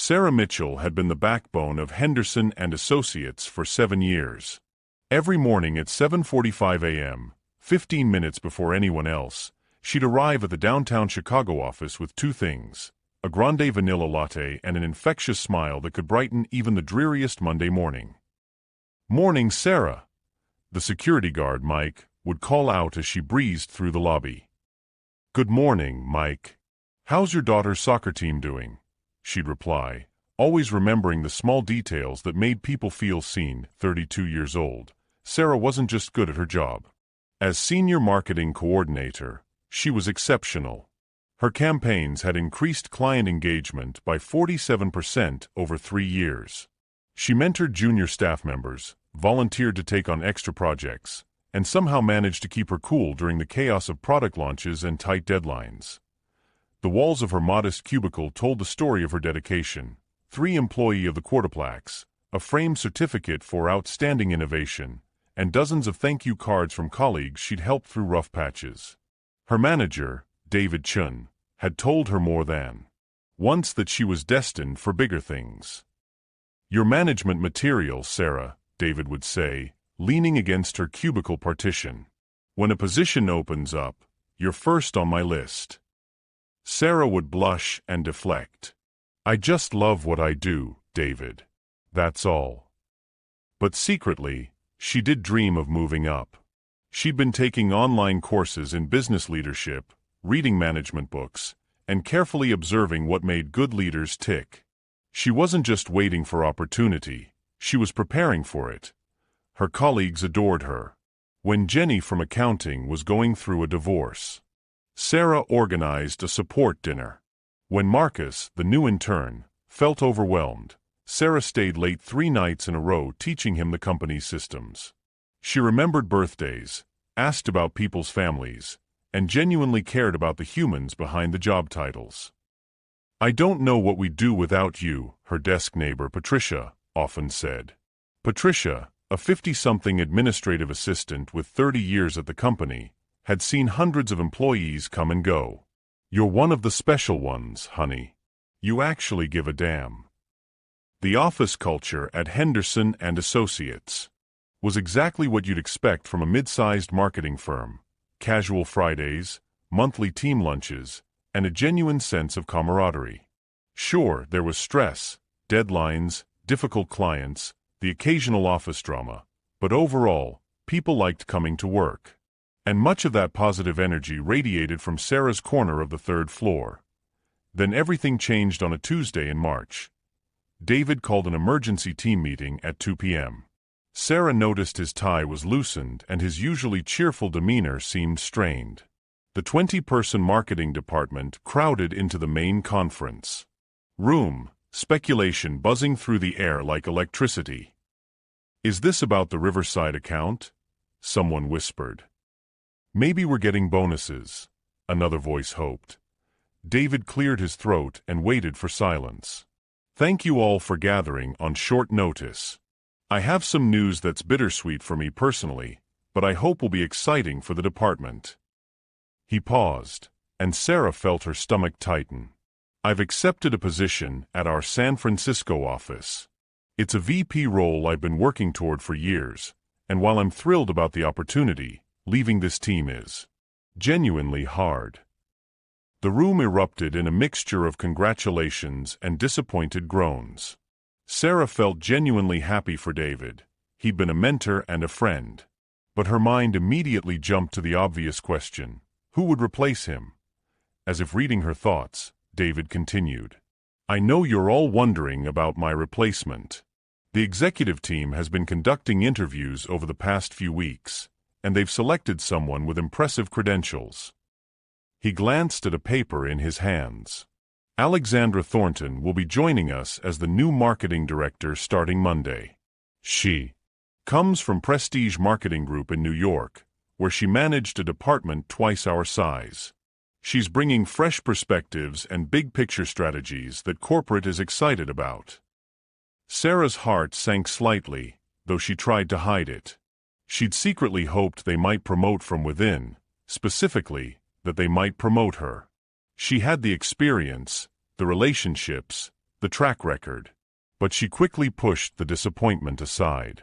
Sarah Mitchell had been the backbone of Henderson Associates for 7 years. Every morning at 7:45 a.m., 15 minutes before anyone else, she'd arrive at the downtown Chicago office with two things: a grande vanilla latte and an infectious smile that could brighten even the dreariest Monday morning. "Morning, Sarah," the security guard, Mike, would call out as she breezed through the lobby. "Good morning, Mike. How's your daughter's soccer team doing?" she'd reply, always remembering the small details that made people feel seen. 32 years old, Sarah wasn't just good at her job. As senior marketing coordinator, she was exceptional. Her campaigns had increased client engagement by 47% over 3 years. She mentored junior staff members, volunteered to take on extra projects, and somehow managed to keep her cool during the chaos of product launches and tight deadlines. The walls of her modest cubicle told the story of her dedication: 3 Employee of the Quarter plaques, a framed certificate for outstanding innovation, and dozens of thank you cards from colleagues she'd helped through rough patches. Her manager, David Chun, had told her more than once that she was destined for bigger things. "Your management material, Sarah," David would say, leaning against her cubicle partition. "When a position opens up, you're first on my list." Sarah would blush and deflect. "I just love what I do, David. That's all." But secretly, she did dream of moving up. She'd been taking online courses in business leadership, reading management books, and carefully observing what made good leaders tick. She wasn't just waiting for opportunity, she was preparing for it. Her colleagues adored her. When Jenny from accounting was going through a divorce, Sarah organized a support dinner. When Marcus, the new intern, felt overwhelmed, Sarah stayed late 3 nights in a row teaching him the company's systems. She remembered birthdays, asked about people's families, and genuinely cared about the humans behind the job titles. "I don't know what we'd do without you," her desk neighbor Patricia often said. Patricia, a 50-something administrative assistant with 30 years at the company, had seen hundreds of employees come and go. "You're one of the special ones, honey. You actually give a damn." The office culture at Henderson Associates was exactly what you'd expect from a mid-sized marketing firm: casual Fridays, monthly team lunches, and a genuine sense of camaraderie. Sure, there was stress, deadlines, difficult clients, the occasional office drama, but overall, people liked coming to work. And much of that positive energy radiated from Sarah's corner of the 3rd floor. Then everything changed on a Tuesday in March. David called an emergency team meeting at 2 p.m. Sarah noticed his tie was loosened and his usually cheerful demeanor seemed strained. The 20-person marketing department crowded into the main conference room, speculation buzzing through the air like electricity. "Is this about the Riverside account?" someone whispered. "Maybe we're getting bonuses," another voice hoped. David cleared his throat and waited for silence. "Thank you all for gathering on short notice. I have some news that's bittersweet for me personally, but I hope will be exciting for the department." He paused, and Sarah felt her stomach tighten. "I've accepted a position at our San Francisco office. It's a VP role I've been working toward for years, and while I'm thrilled about the opportunity, leaving this team is genuinely hard." The room erupted in a mixture of congratulations and disappointed groans. Sarah felt genuinely happy for David. He'd been a mentor and a friend. But her mind immediately jumped to the obvious question: who would replace him? As if reading her thoughts, David continued, "I know you're all wondering about my replacement. The executive team has been conducting interviews over the past few weeks, and they've selected someone with impressive credentials." He glanced at a paper in his hands. "Alexandra Thornton will be joining us as the new marketing director starting Monday. She comes from Prestige Marketing Group in New York, where she managed a department twice our size. She's bringing fresh perspectives and big-picture strategies that corporate is excited about." Sarah's heart sank slightly, though she tried to hide it. She'd secretly hoped they might promote from within, specifically, that they might promote her. She had the experience, the relationships, the track record. But she quickly pushed the disappointment aside.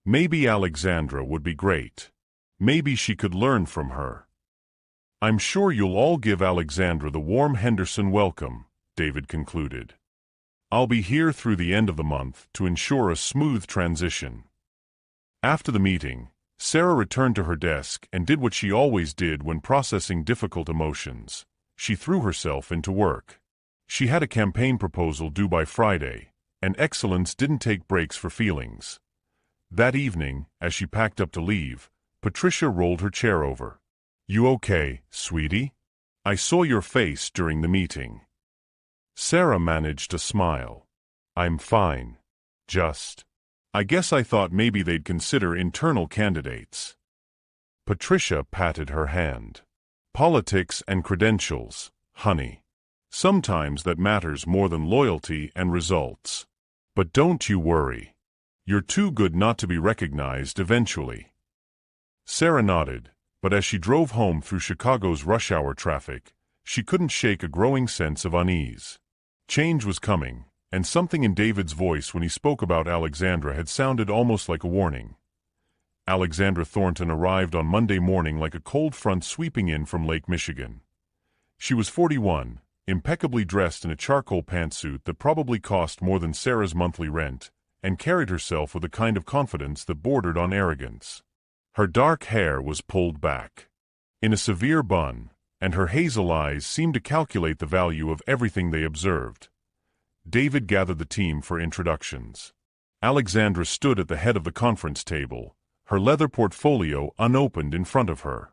Maybe Alexandra would be great. Maybe she could learn from her. "I'm sure you'll all give Alexandra the warm Henderson welcome," David concluded. "I'll be here through the end of the month to ensure a smooth transition." After the meeting, Sarah returned to her desk and did what she always did when processing difficult emotions. She threw herself into work. She had a campaign proposal due by Friday, and excellence didn't take breaks for feelings. That evening, as she packed up to leave, Patricia rolled her chair over. "You okay, sweetie? I saw your face during the meeting." Sarah managed a smile. "I'm fine. I guess I thought maybe they'd consider internal candidates." Patricia patted her hand. "Politics and credentials, honey. Sometimes that matters more than loyalty and results. But don't you worry. You're too good not to be recognized eventually." Sarah nodded, but as she drove home through Chicago's rush-hour traffic, she couldn't shake a growing sense of unease. Change was coming, and something in David's voice when he spoke about Alexandra had sounded almost like a warning. Alexandra Thornton arrived on Monday morning like a cold front sweeping in from Lake Michigan. She was 41, impeccably dressed in a charcoal pantsuit that probably cost more than Sarah's monthly rent, and carried herself with a kind of confidence that bordered on arrogance. Her dark hair was pulled back in a severe bun, and her hazel eyes seemed to calculate the value of everything they observed. David gathered the team for introductions. Alexandra stood at the head of the conference table, her leather portfolio unopened in front of her.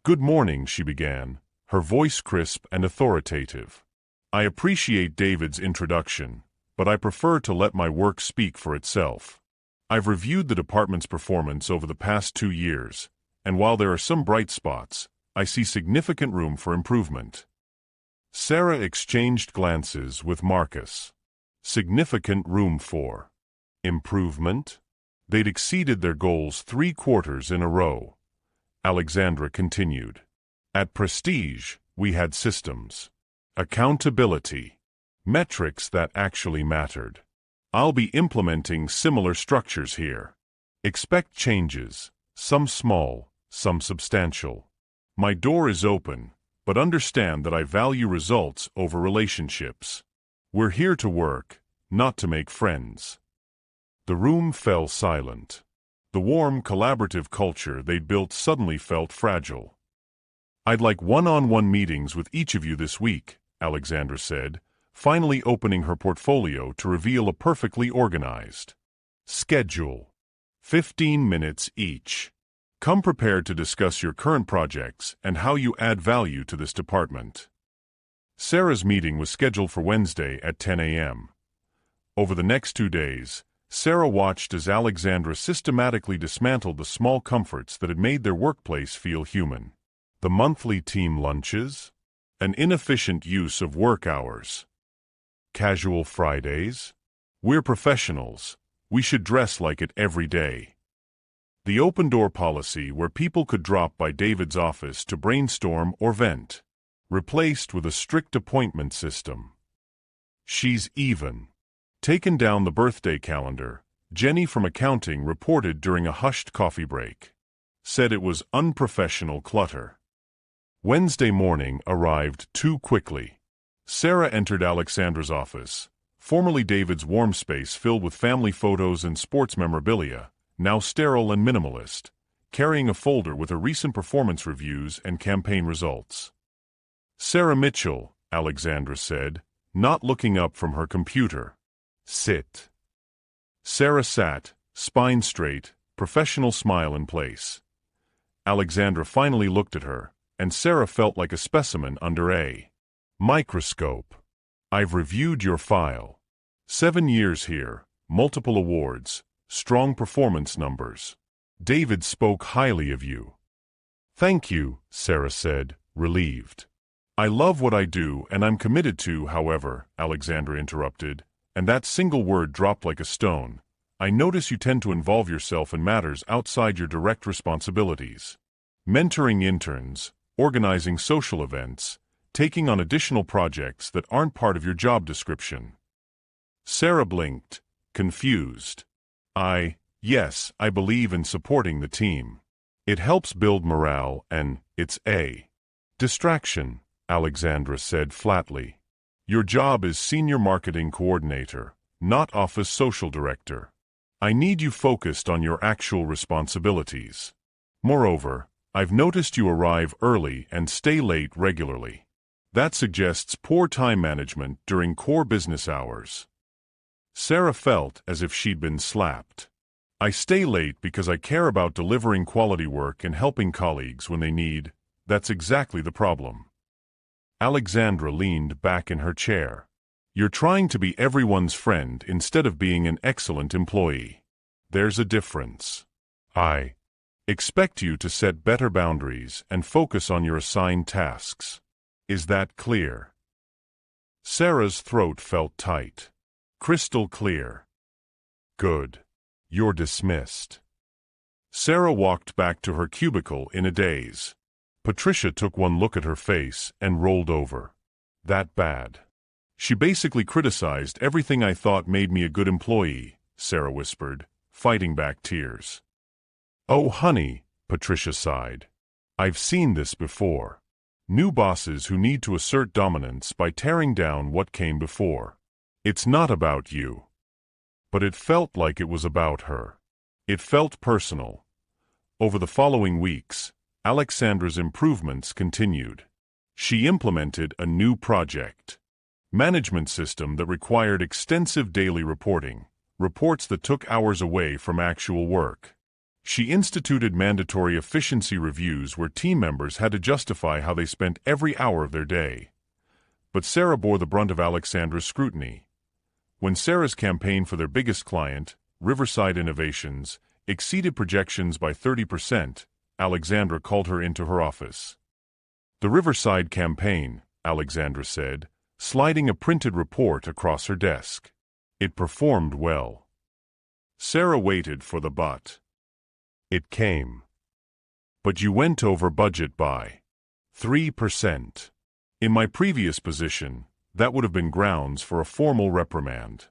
"Good morning," she began, her voice crisp and authoritative. "I appreciate David's introduction, but I prefer to let my work speak for itself. I've reviewed the department's performance over the past 2 years, and while there are some bright spots, I see significant room for improvement." Sarah exchanged glances with Marcus. Significant room for improvement? They'd exceeded their goals 3 quarters in a row. Alexandra continued. "At Prestige, we had systems, accountability, metrics that actually mattered. I'll be implementing similar structures here. Expect changes, some small, some substantial. My door is open, but understand that I value results over relationships. We're here to work, not to make friends." The room fell silent. The warm, collaborative culture they'd built suddenly felt fragile. "I'd like one-on-one meetings with each of you this week," Alexandra said, finally opening her portfolio to reveal a perfectly organized schedule. 15 minutes each. Come prepared to discuss your current projects and how you add value to this department. Sarah's meeting was scheduled for Wednesday at 10 a.m. Over the next 2 days, Sarah watched as Alexandra systematically dismantled the small comforts that had made their workplace feel human. The monthly team lunches, an inefficient use of work hours, casual Fridays. We're professionals. We should dress like it every day. The open-door policy where people could drop by David's office to brainstorm or vent, replaced with a strict appointment system. She's even taken down the birthday calendar. Jenny from accounting reported during a hushed coffee break. Said it was unprofessional clutter. Wednesday morning arrived too quickly. Sarah entered Alexandra's office, formerly David's warm space filled with family photos and sports memorabilia, now sterile and minimalist, carrying a folder with her recent performance reviews and campaign results. "Sarah Mitchell," Alexandra said, not looking up from her computer. "Sit." Sarah sat, spine straight, professional smile in place. Alexandra finally looked at her, and Sarah felt like a specimen under a microscope. "I've reviewed your file. 7 years here, multiple awards, strong performance numbers. David spoke highly of you." "Thank you," Sarah said, relieved. "I love what I do and I'm committed to, however," Alexandra interrupted, and that single word dropped like a stone. "I notice you tend to involve yourself in matters outside your direct responsibilities. Mentoring interns, organizing social events, taking on additional projects that aren't part of your job description. Sarah blinked, confused. Yes, I believe in supporting the team. It helps build morale and it's a distraction, Alexandra said flatly. Your job is senior marketing coordinator, not office social director. I need you focused on your actual responsibilities. Moreover, I've noticed you arrive early and stay late regularly. That suggests poor time management during core business hours. Sarah felt as if she'd been slapped. I stay late because I care about delivering quality work and helping colleagues when they need. That's exactly the problem. Alexandra leaned back in her chair. You're trying to be everyone's friend instead of being an excellent employee. There's a difference. I expect you to set better boundaries and focus on your assigned tasks. Is that clear? Sarah's throat felt tight. Crystal clear. Good. You're dismissed. Sarah walked back to her cubicle in a daze. Patricia took one look at her face and rolled over. That bad. She basically criticized everything I thought made me a good employee, Sarah whispered, fighting back tears. Oh, honey, Patricia sighed. I've seen this before. New bosses who need to assert dominance by tearing down what came before. It's not about you. But it felt like it was about her. It felt personal. Over the following weeks, Alexandra's improvements continued. She implemented a new project. Management system that required extensive daily reporting, reports that took hours away from actual work. She instituted mandatory efficiency reviews where team members had to justify how they spent every hour of their day. But Sarah bore the brunt of Alexandra's scrutiny. When Sarah's campaign for their biggest client, Riverside Innovations, exceeded projections by 30%, Alexandra called her into her office. The Riverside campaign, Alexandra said, sliding a printed report across her desk. It performed well. Sarah waited for the but. It came. But you went over budget by 3%. In my previous position, that would have been grounds for a formal reprimand.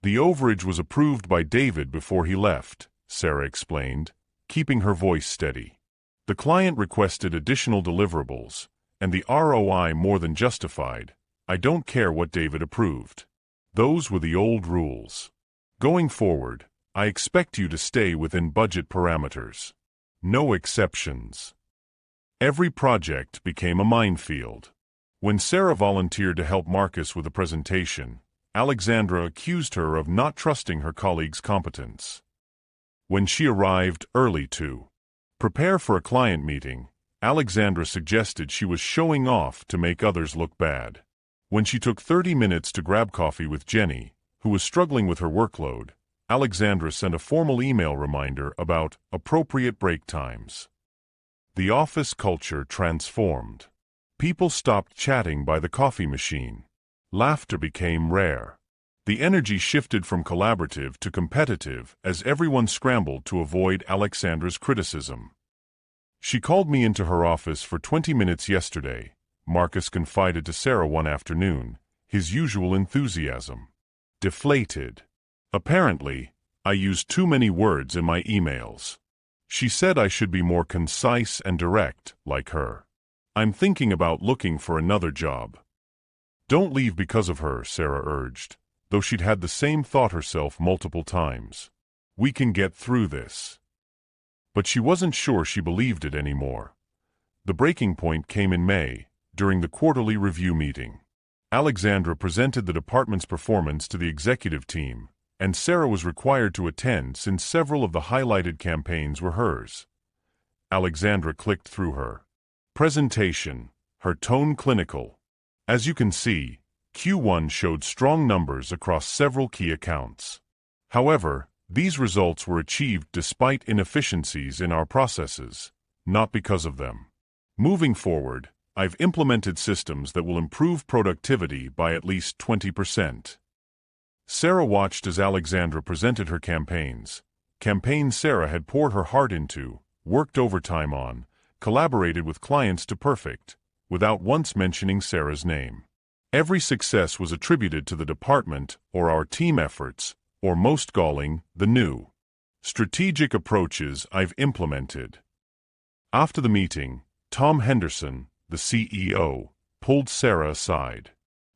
The overage was approved by David before he left, Sarah explained, keeping her voice steady. The client requested additional deliverables, and the ROI more than justified. I don't care what David approved. Those were the old rules. Going forward, I expect you to stay within budget parameters. No exceptions. Every project became a minefield. When Sarah volunteered to help Marcus with a presentation, Alexandra accused her of not trusting her colleague's competence. When she arrived early to prepare for a client meeting, Alexandra suggested she was showing off to make others look bad. When she took 30 minutes to grab coffee with Jenny, who was struggling with her workload, Alexandra sent a formal email reminder about appropriate break times. The office culture transformed. People stopped chatting by the coffee machine. Laughter became rare. The energy shifted from collaborative to competitive as everyone scrambled to avoid Alexandra's criticism. She called me into her office for 20 minutes yesterday, Marcus confided to Sarah one afternoon, his usual enthusiasm deflated. Apparently, I used too many words in my emails. She said I should be more concise and direct, like her. I'm thinking about looking for another job. Don't leave because of her, Sarah urged, though she'd had the same thought herself multiple times. We can get through this. But she wasn't sure she believed it anymore. The breaking point came in May, during the quarterly review meeting. Alexandra presented the department's performance to the executive team, and Sarah was required to attend since several of the highlighted campaigns were hers. Alexandra clicked through her presentation, her tone clinical. As you can see, Q1 showed strong numbers across several key accounts. However, these results were achieved despite inefficiencies in our processes, not because of them. Moving forward, I've implemented systems that will improve productivity by at least 20%. Sarah watched as Alexandra presented her campaigns Sarah had poured her heart into, worked overtime on, collaborated with clients to perfect, without once mentioning Sarah's name. Every success was attributed to the department or our team efforts, or most galling, the new strategic approaches I've implemented. After the meeting, Tom Henderson, the CEO, pulled Sarah aside.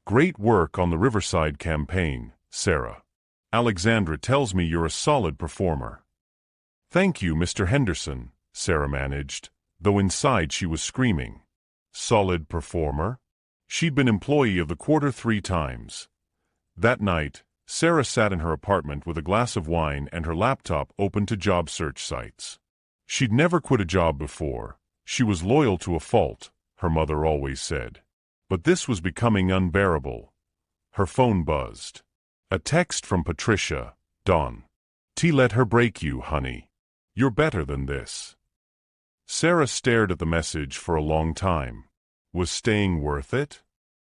"Great work on the Riverside campaign, Sarah. Alexandra tells me you're a solid performer." "Thank you, Mr. Henderson," Sarah managed, though inside she was screaming. Solid performer? She'd been employee of the quarter 3 times. That night, Sarah sat in her apartment with a glass of wine and her laptop open to job search sites. She'd never quit a job before. She was loyal to a fault, her mother always said. But this was becoming unbearable. Her phone buzzed. A text from Patricia, Dawn. "Let her break you, honey. You're better than this." Sarah stared at the message for a long time. Was staying worth it?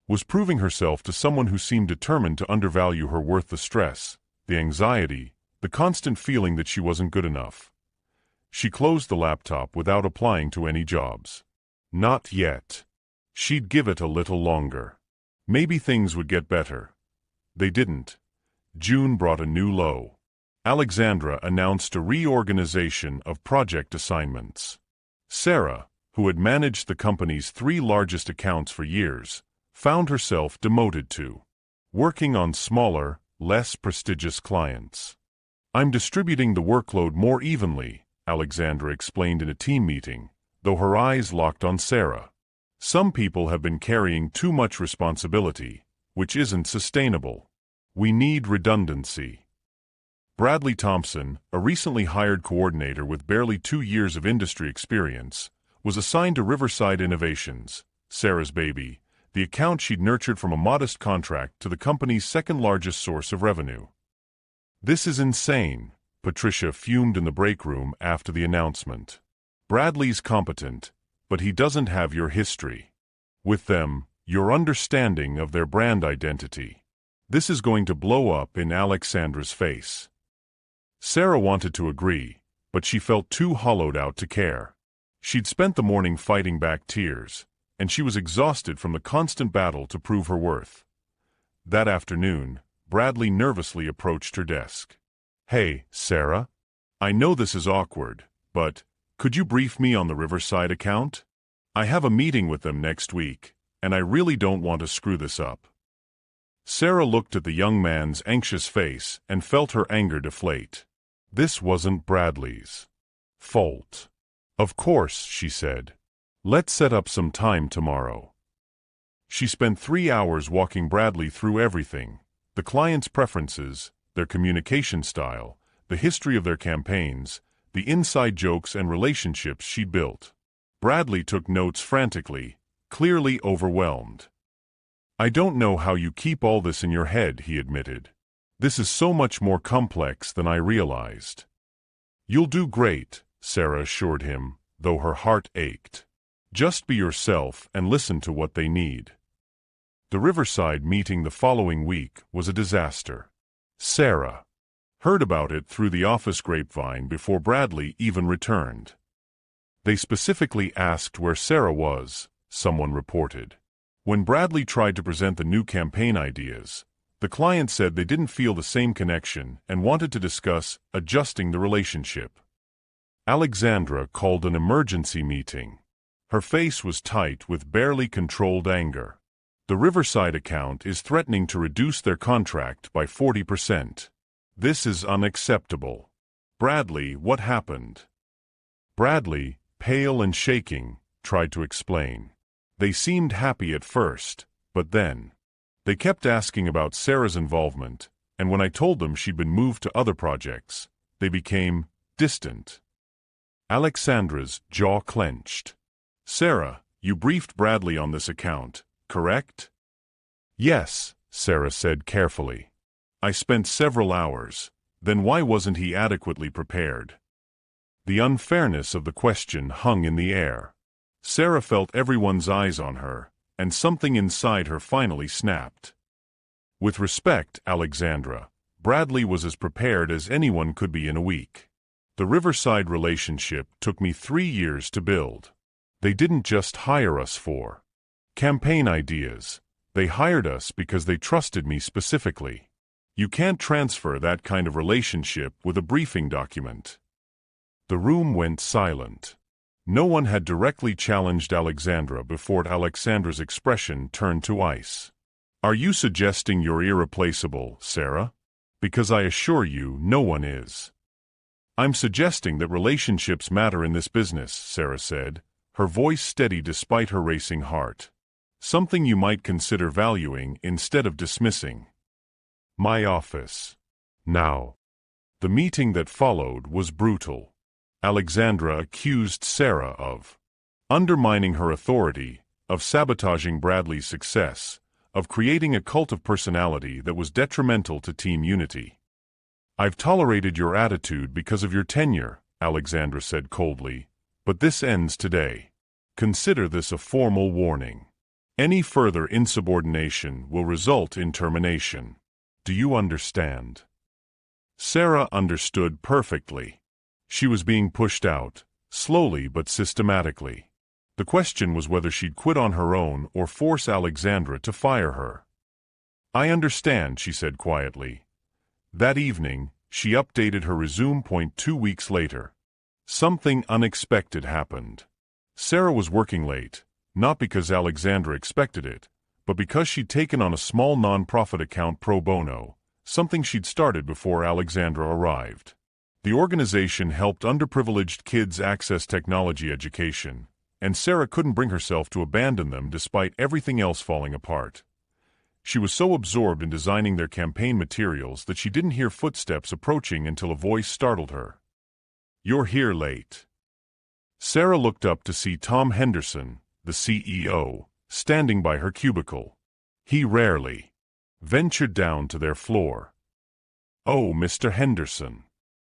Was proving herself to someone who seemed determined to undervalue her worth the stress, the anxiety, the constant feeling that she wasn't good enough? She closed the laptop without applying to any jobs. Not yet. She'd give it a little longer. Maybe things would get better. They didn't. June brought a new low. Alexandra announced a reorganization of project assignments. Sarah, who had managed the company's 3 largest accounts for years, found herself demoted to working on smaller, less prestigious clients. "I'm distributing the workload more evenly," Alexandra explained in a team meeting, though her eyes locked on Sarah. "Some people have been carrying too much responsibility, which isn't sustainable. We need redundancy." Bradley Thompson, a recently hired coordinator with barely 2 years of industry experience, was assigned to Riverside Innovations, Sarah's baby, the account she'd nurtured from a modest contract to the company's 2nd-largest source of revenue. "This is insane," Patricia fumed in the break room after the announcement. "Bradley's competent, but he doesn't have your history. With them, your understanding of their brand identity. This is going to blow up in Alexandra's face." Sarah wanted to agree, but she felt too hollowed out to care. She'd spent the morning fighting back tears, and she was exhausted from the constant battle to prove her worth. That afternoon, Bradley nervously approached her desk. "Hey, Sarah. I know this is awkward, but could you brief me on the Riverside account? I have a meeting with them next week, and I really don't want to screw this up." Sarah looked at the young man's anxious face and felt her anger deflate. This wasn't Bradley's fault. "Of course," she said. "Let's set up some time tomorrow." She spent 3 hours walking Bradley through everything: the client's preferences, their communication style, the history of their campaigns, the inside jokes and relationships she'd built. Bradley took notes frantically, clearly overwhelmed. "I don't know how you keep all this in your head," he admitted. "This is so much more complex than I realized." "You'll do great," Sarah assured him, though her heart ached. "Just be yourself and listen to what they need." The Riverside meeting the following week was a disaster. Sarah heard about it through the office grapevine before Bradley even returned. They specifically asked where Sarah was, someone reported. When Bradley tried to present the new campaign ideas, the client said they didn't feel the same connection and wanted to discuss adjusting the relationship. Alexandra called an emergency meeting. Her face was tight with barely controlled anger. "The Riverside account is threatening to reduce their contract by 40%. This is unacceptable." "Bradley, what happened?" Bradley, pale and shaking, tried to explain. They seemed happy at first, but then they kept asking about Sarah's involvement, and when I told them she'd been moved to other projects, they became distant. Alexandra's jaw clenched. "Sarah, you briefed Bradley on this account, correct?" "Yes," Sarah said carefully. "I spent several hours. Then why wasn't he adequately prepared?" The unfairness of the question hung in the air. Sarah felt everyone's eyes on her, and something inside her finally snapped. "With respect, Alexandra, Bradley was as prepared as anyone could be in a week. The Riverside relationship took me 3 years to build. They didn't just hire us for campaign ideas. They hired us because they trusted me specifically. You can't transfer that kind of relationship with a briefing document." The room went silent. No one had directly challenged Alexandra before Alexandra's expression turned to ice. "Are you suggesting you're irreplaceable, Sarah? Because I assure you, no one is." "I'm suggesting that relationships matter in this business," Sarah said, her voice steady despite her racing heart. "Something you might consider valuing instead of dismissing." "My office. Now." The meeting that followed was brutal. Alexandra accused Sarah of undermining her authority, of sabotaging Bradley's success, of creating a cult of personality that was detrimental to team unity. "I've tolerated your attitude because of your tenure," Alexandra said coldly, "but this ends today. Consider this a formal warning. Any further insubordination will result in termination. Do you understand?" Sarah understood perfectly. She was being pushed out, slowly but systematically. The question was whether she'd quit on her own or force Alexandra to fire her. "I understand," she said quietly. That evening, she updated her resume point 2 weeks later. Something unexpected happened. Sarah was working late, not because Alexandra expected it, but because she'd taken on a small non-profit account pro bono, something she'd started before Alexandra arrived. The organization helped underprivileged kids access technology education, and Sarah couldn't bring herself to abandon them despite everything else falling apart. She was so absorbed in designing their campaign materials that she didn't hear footsteps approaching until a voice startled her. "You're here late." Sarah looked up to see Tom Henderson, the CEO, standing by her cubicle. He rarely ventured down to their floor. "Oh, Mr. Henderson."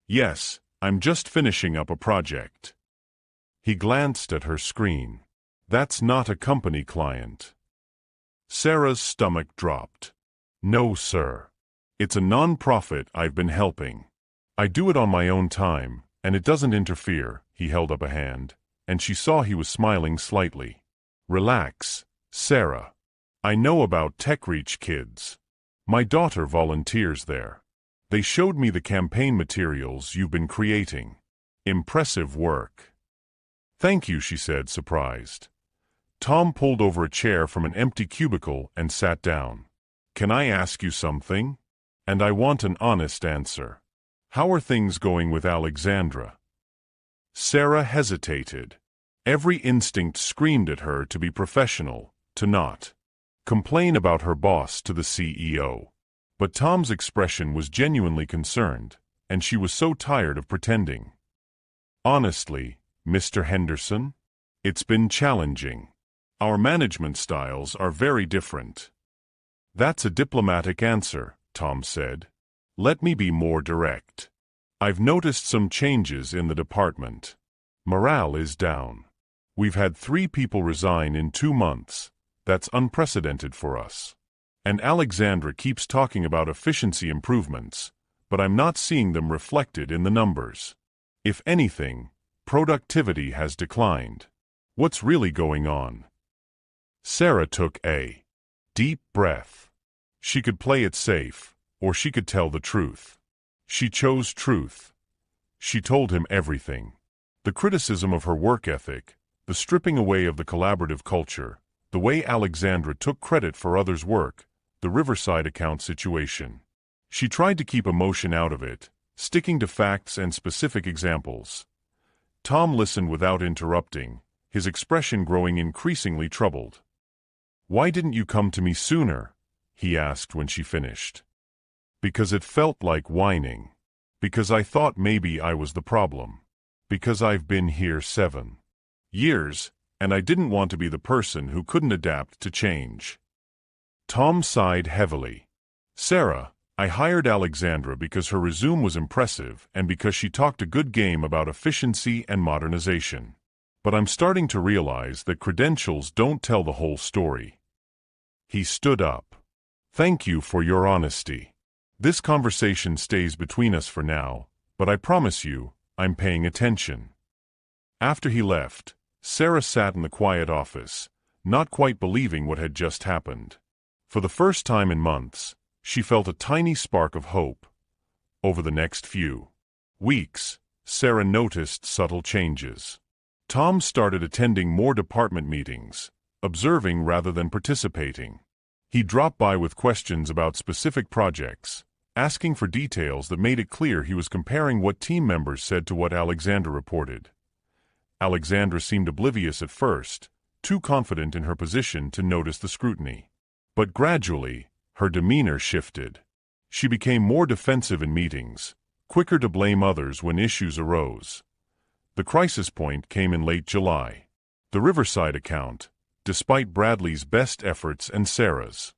"Yes, I'm just finishing up a project." He glanced at her screen. "That's not a company client." Sarah's stomach dropped. "No, sir. It's a non-profit I've been helping. I do it on my own time, and it doesn't interfere." He held up a hand, and she saw he was smiling slightly. "Relax, Sarah. I know about TechReach Kids. My daughter volunteers there. They showed me the campaign materials you've been creating. Impressive work." "Thank you," she said, surprised. Tom pulled over a chair from an empty cubicle and sat down. "Can I ask you something? And I want an honest answer. How are things going with Alexandra?" Sarah hesitated. Every instinct screamed at her to be professional, to not complain about her boss to the CEO. But Tom's expression was genuinely concerned, and she was so tired of pretending. "Honestly, Mr. Henderson, it's been challenging. Our management styles are very different." "That's a diplomatic answer," Tom said. "Let me be more direct. I've noticed some changes in the department. Morale is down. We've had 3 people resign in 2 months. That's unprecedented for us. And Alexandra keeps talking about efficiency improvements, but I'm not seeing them reflected in the numbers. If anything, productivity has declined. What's really going on?" Sarah took a deep breath. She could play it safe, or she could tell the truth. She chose truth. She told him everything. The criticism of her work ethic, the stripping away of the collaborative culture, the way Alexandra took credit for others' work, the Riverside account situation. She tried to keep emotion out of it, sticking to facts and specific examples. Tom listened without interrupting, his expression growing increasingly troubled. "Why didn't you come to me sooner?" he asked when she finished. "Because it felt like whining. Because I thought maybe I was the problem. Because I've been here 7 years, and I didn't want to be the person who couldn't adapt to change." Tom sighed heavily. "Sarah, I hired Alexandra because her resume was impressive and because she talked a good game about efficiency and modernization. But I'm starting to realize that credentials don't tell the whole story." He stood up. "Thank you for your honesty. This conversation stays between us for now, but I promise you, I'm paying attention." After he left, Sarah sat in the quiet office, not quite believing what had just happened. For the first time in months, she felt a tiny spark of hope. Over the next few weeks, Sarah noticed subtle changes. Tom started attending more department meetings, observing rather than participating. He dropped by with questions about specific projects, asking for details that made it clear he was comparing what team members said to what Alexandra reported. Alexandra seemed oblivious at first, too confident in her position to notice the scrutiny. But gradually, her demeanor shifted. She became more defensive in meetings, quicker to blame others when issues arose. The crisis point came in late July. The Riverside account, despite Bradley's best efforts and Sarah's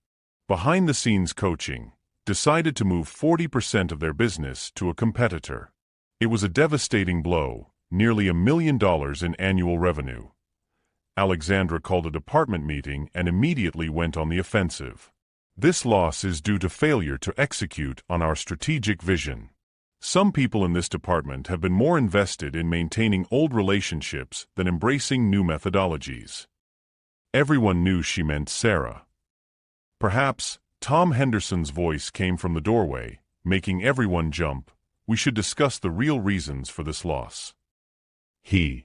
behind-the-scenes coaching, decided to move 40% of their business to a competitor. It was a devastating blow, nearly $1 million in annual revenue. Alexandra called a department meeting and immediately went on the offensive. This loss is due to failure to execute on our strategic vision. Some people in this department have been more invested in maintaining old relationships than embracing new methodologies. Everyone knew she meant Sarah. Perhaps Tom Henderson's voice came from the doorway, making everyone jump. We should discuss the real reasons for this loss. He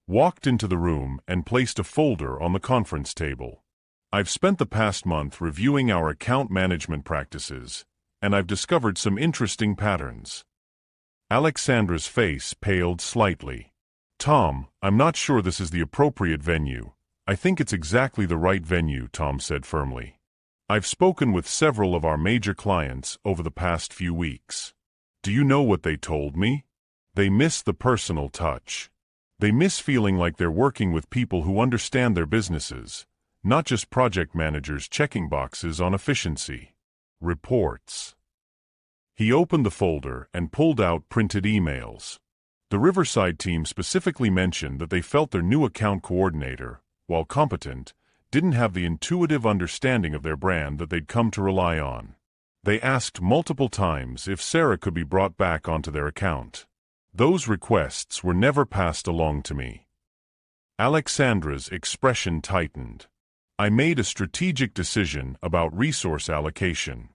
walked into the room and placed a folder on the conference table. I've spent the past month reviewing our account management practices, and I've discovered some interesting patterns. Alexandra's face paled slightly. Tom, I'm not sure this is the appropriate venue. I think it's exactly the right venue, Tom said firmly. I've spoken with several of our major clients over the past few weeks. Do you know what they told me? They miss the personal touch. They miss feeling like they're working with people who understand their businesses, not just project managers checking boxes on efficiency. Reports. He opened the folder and pulled out printed emails. The Riverside team specifically mentioned that they felt their new account coordinator, while competent, didn't have the intuitive understanding of their brand that they'd come to rely on. They asked multiple times if Sarah could be brought back onto their account. Those requests were never passed along to me. Alexandra's expression tightened. I made a strategic decision about resource allocation.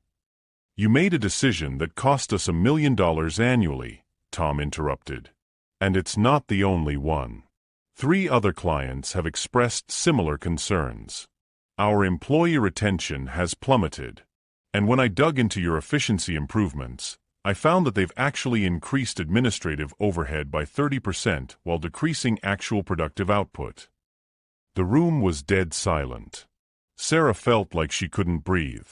You made a decision that cost us $1 million annually, Tom interrupted. And it's not the only one. 3 other clients have expressed similar concerns. Our employee retention has plummeted. And when I dug into your efficiency improvements, I found that they've actually increased administrative overhead by 30% while decreasing actual productive output. The room was dead silent. Sarah felt like she couldn't breathe.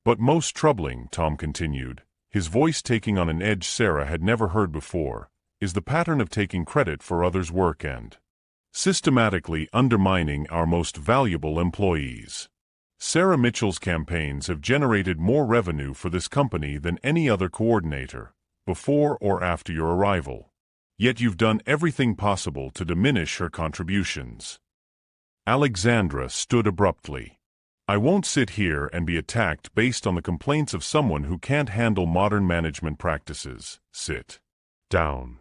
But most troubling, Tom continued, his voice taking on an edge Sarah had never heard before, is the pattern of taking credit for others' work and systematically undermining our most valuable employees. Sarah Mitchell's campaigns have generated more revenue for this company than any other coordinator, before or after your arrival. Yet you've done everything possible to diminish her contributions. Alexandra stood abruptly. I won't sit here and be attacked based on the complaints of someone who can't handle modern management practices. Sit down.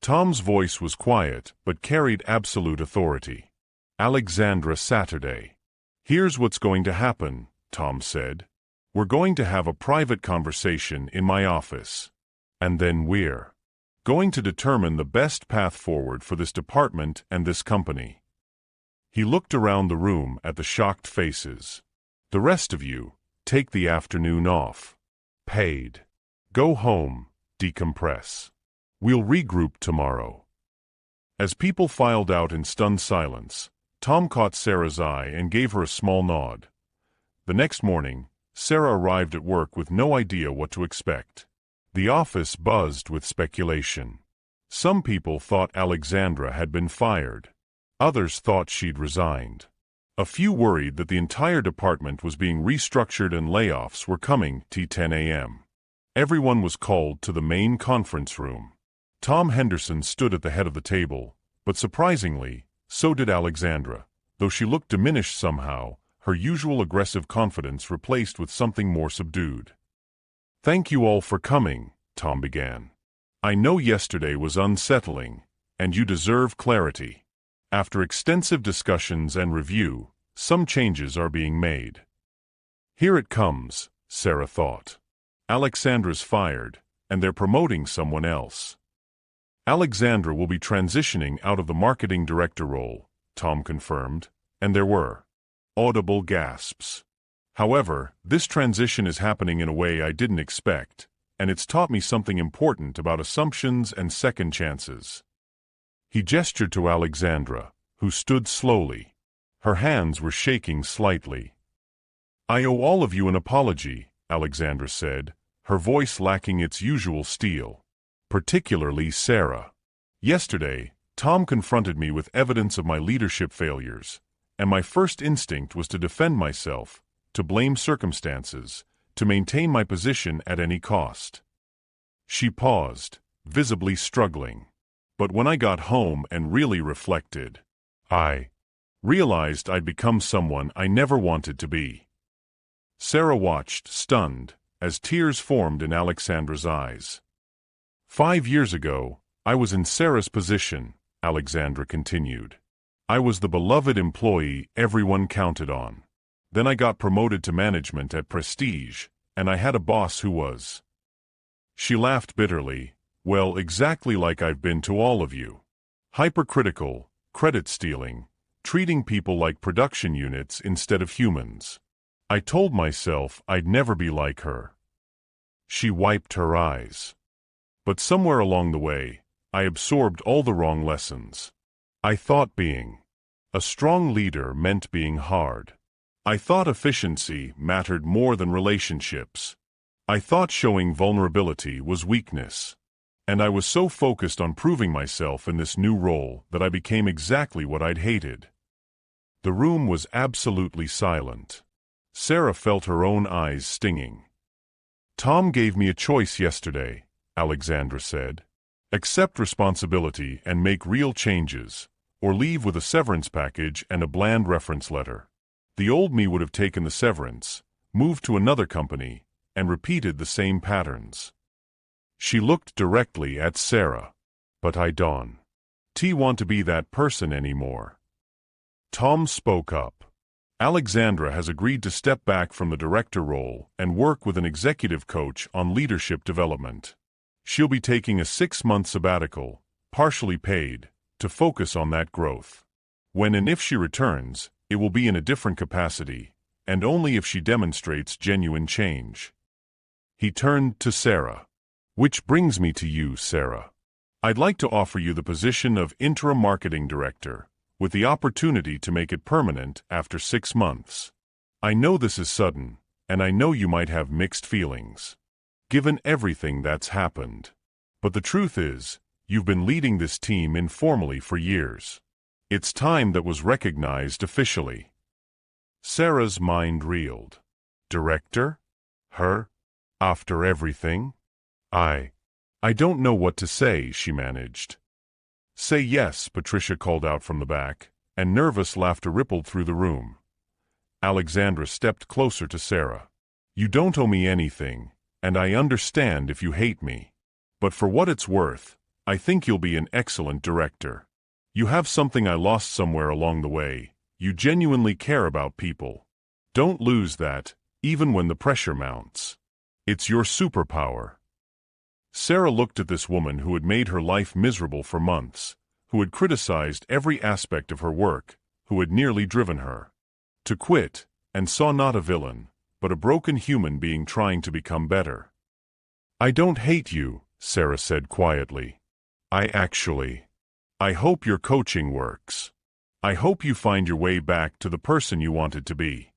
Tom's voice was quiet but carried absolute authority. Alexandra Saturday. Here's what's going to happen, Tom said. We're going to have a private conversation in my office. And then we're going to determine the best path forward for this department and this company. He looked around the room at the shocked faces. The rest of you, take the afternoon off. Paid. Go home, decompress. We'll regroup tomorrow. As people filed out in stunned silence, Tom caught Sarah's eye and gave her a small nod. The next morning, Sarah arrived at work with no idea what to expect. The office buzzed with speculation. Some people thought Alexandra had been fired. Others thought she'd resigned. A few worried that the entire department was being restructured and layoffs were coming. 10 a.m. Everyone was called to the main conference room. Tom Henderson stood at the head of the table, but surprisingly, so did Alexandra. Though she looked diminished somehow, her usual aggressive confidence replaced with something more subdued. Thank you all for coming, Tom began. I know yesterday was unsettling, and you deserve clarity. After extensive discussions and review, some changes are being made. Here it comes, Sarah thought. Alexandra's fired, and they're promoting someone else. Alexandra will be transitioning out of the marketing director role, Tom confirmed, and there were audible gasps. However, this transition is happening in a way I didn't expect, and it's taught me something important about assumptions and second chances. He gestured to Alexandra, who stood slowly. Her hands were shaking slightly. "I owe all of you an apology," Alexandra said, her voice lacking its usual steel. "Particularly Sarah. Yesterday, Tom confronted me with evidence of my leadership failures, and my first instinct was to defend myself, to blame circumstances, to maintain my position at any cost." She paused, visibly struggling. "But when I got home and really reflected, I realized I'd become someone I never wanted to be." Sarah watched, stunned, as tears formed in Alexandra's eyes. "5 years ago, I was in Sarah's position," Alexandra continued. "I was the beloved employee everyone counted on. Then I got promoted to management at Prestige, and I had a boss who was—" She laughed bitterly. "Well, exactly like I've been to all of you. Hypercritical, credit-stealing, treating people like production units instead of humans. I told myself I'd never be like her." She wiped her eyes. "But somewhere along the way, I absorbed all the wrong lessons. I thought being a strong leader meant being hard. I thought efficiency mattered more than relationships. I thought showing vulnerability was weakness. And I was so focused on proving myself in this new role that I became exactly what I'd hated." The room was absolutely silent. Sarah felt her own eyes stinging. "Tom gave me a choice yesterday," Alexandra said. "Accept responsibility and make real changes, or leave with a severance package and a bland reference letter. The old me would have taken the severance, moved to another company, and repeated the same patterns." She looked directly at Sarah. "But I don't want to be that person anymore." Tom spoke up. "Alexandra has agreed to step back from the director role and work with an executive coach on leadership development. She'll be taking a 6-month sabbatical, partially paid, to focus on that growth. When and if she returns, it will be in a different capacity, and only if she demonstrates genuine change." He turned to Sarah. "Which brings me to you, Sarah. I'd like to offer you the position of interim marketing director, with the opportunity to make it permanent after 6 months. I know this is sudden, and I know you might have mixed feelings, given everything that's happened. But the truth is, you've been leading this team informally for years. It's time that was recognized officially." Sarah's mind reeled. Director? Her? After everything? I don't know what to say," she managed. "Say yes," Patricia called out from the back, and nervous laughter rippled through the room. Alexandra stepped closer to Sarah. "You don't owe me anything, and I understand if you hate me. But for what it's worth, I think you'll be an excellent director. You have something I lost somewhere along the way. You genuinely care about people. Don't lose that, even when the pressure mounts. It's your superpower." Sarah looked at this woman who had made her life miserable for months, who had criticized every aspect of her work, who had nearly driven her to quit, and saw not a villain, but a broken human being trying to become better. "I don't hate you," Sarah said quietly. I hope your coaching works. I hope you find your way back to the person you wanted to be."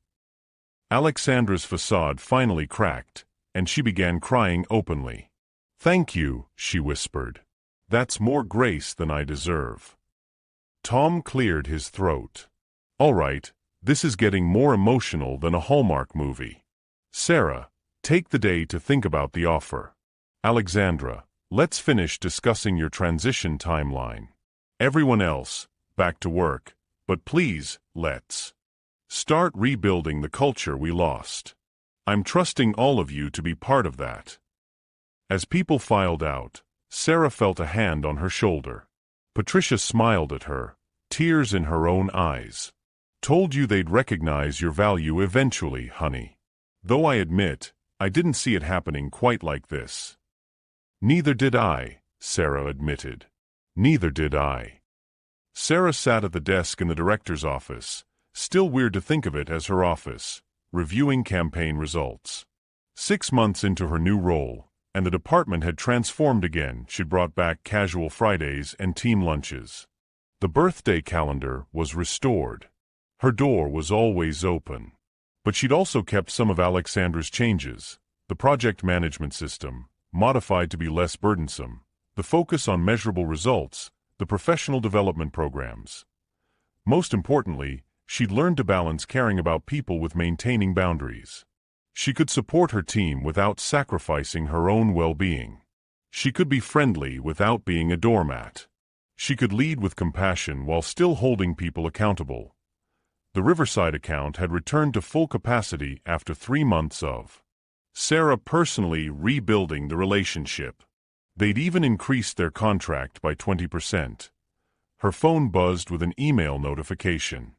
Alexandra's facade finally cracked, and she began crying openly. "Thank you," she whispered. "That's more grace than I deserve." Tom cleared his throat. "All right, this is getting more emotional than a Hallmark movie. Sarah, take the day to think about the offer. Alexandra, let's finish discussing your transition timeline. Everyone else, back to work, but please, let's start rebuilding the culture we lost. I'm trusting all of you to be part of that." As people filed out, Sarah felt a hand on her shoulder. Patricia smiled at her, tears in her own eyes. "Told you they'd recognize your value eventually, honey. Though I admit, I didn't see it happening quite like this. Neither did I, Sarah admitted. Neither did I. Sarah sat at the desk in the director's office, still weird to think of it as her office, reviewing campaign results. 6 months into her new role, and the department had transformed again. She'd brought back casual Fridays and team lunches. The birthday calendar was restored. Her door was always open. But she'd also kept some of Alexandra's changes, the project management system, modified to be less burdensome, the focus on measurable results, the professional development programs. Most importantly, she'd learned to balance caring about people with maintaining boundaries. She could support her team without sacrificing her own well-being. She could be friendly without being a doormat. She could lead with compassion while still holding people accountable. The Riverside account had returned to full capacity after 3 months of Sarah personally rebuilding the relationship. They'd even increased their contract by 20%. Her phone buzzed with an email notification.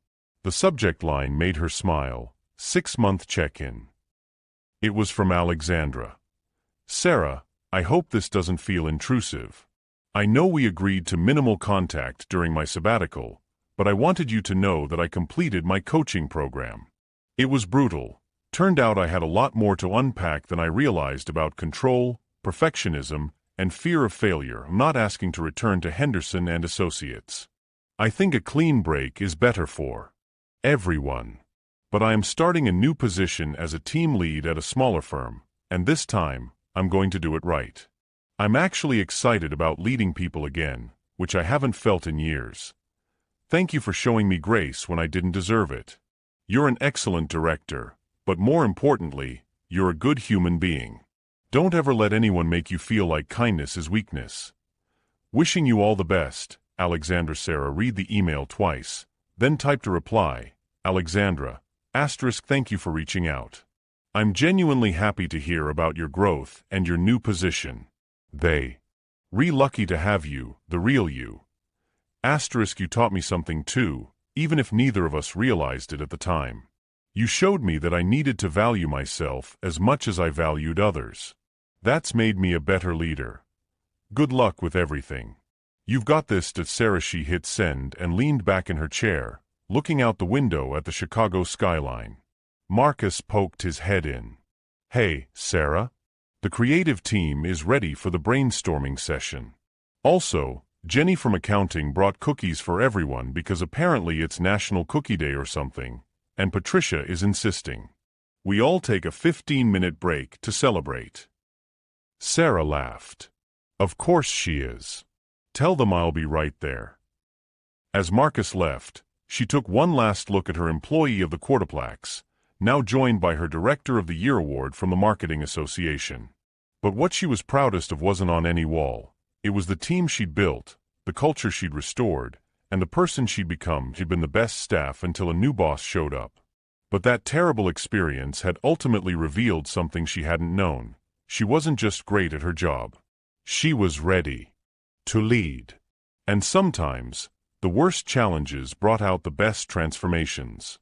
The subject line made her smile. 6-month check-in. It was from Alexandra. Sarah, I hope this doesn't feel intrusive. I know we agreed to minimal contact during my sabbatical, but I wanted you to know that I completed my coaching program. It was brutal. Turned out I had a lot more to unpack than I realized about control, perfectionism, and fear of failure. I'm not asking to return to Henderson and Associates. I think a clean break is better for everyone. But I am starting a new position as a team lead at a smaller firm, and this time, I'm going to do it right. I'm actually excited about leading people again, which I haven't felt in years. Thank you for showing me grace when I didn't deserve it. You're an excellent director, but more importantly, you're a good human being. Don't ever let anyone make you feel like kindness is weakness. Wishing you all the best, Alexandra. Sarah read the email twice, then typed a reply. Alexandra, thank you for reaching out. I'm genuinely happy to hear about your growth and your new position. Lucky to have you, the real you. You taught me something too, even if neither of us realized it at the time. You showed me that I needed to value myself as much as I valued others. That's made me a better leader. Good luck with everything. You've got this. Sarah. She hit send and leaned back in her chair, looking out the window at the Chicago skyline. Marcus poked his head in. Hey, Sarah? The creative team is ready for the brainstorming session. Also, Jenny from accounting brought cookies for everyone because apparently it's National Cookie Day or something, and Patricia is insisting. We all take a 15-minute break to celebrate. Sarah laughed. Of course she is. Tell them I'll be right there. As Marcus left, she took one last look at her employee of the Quarterplex, now joined by her Director of the Year award from the Marketing Association. But what she was proudest of wasn't on any wall. It was the team she'd built, the culture she'd restored, and the person she'd become. She'd been the best staff until a new boss showed up. But that terrible experience had ultimately revealed something she hadn't known. She wasn't just great at her job. She was ready to lead. And sometimes, the worst challenges brought out the best transformations.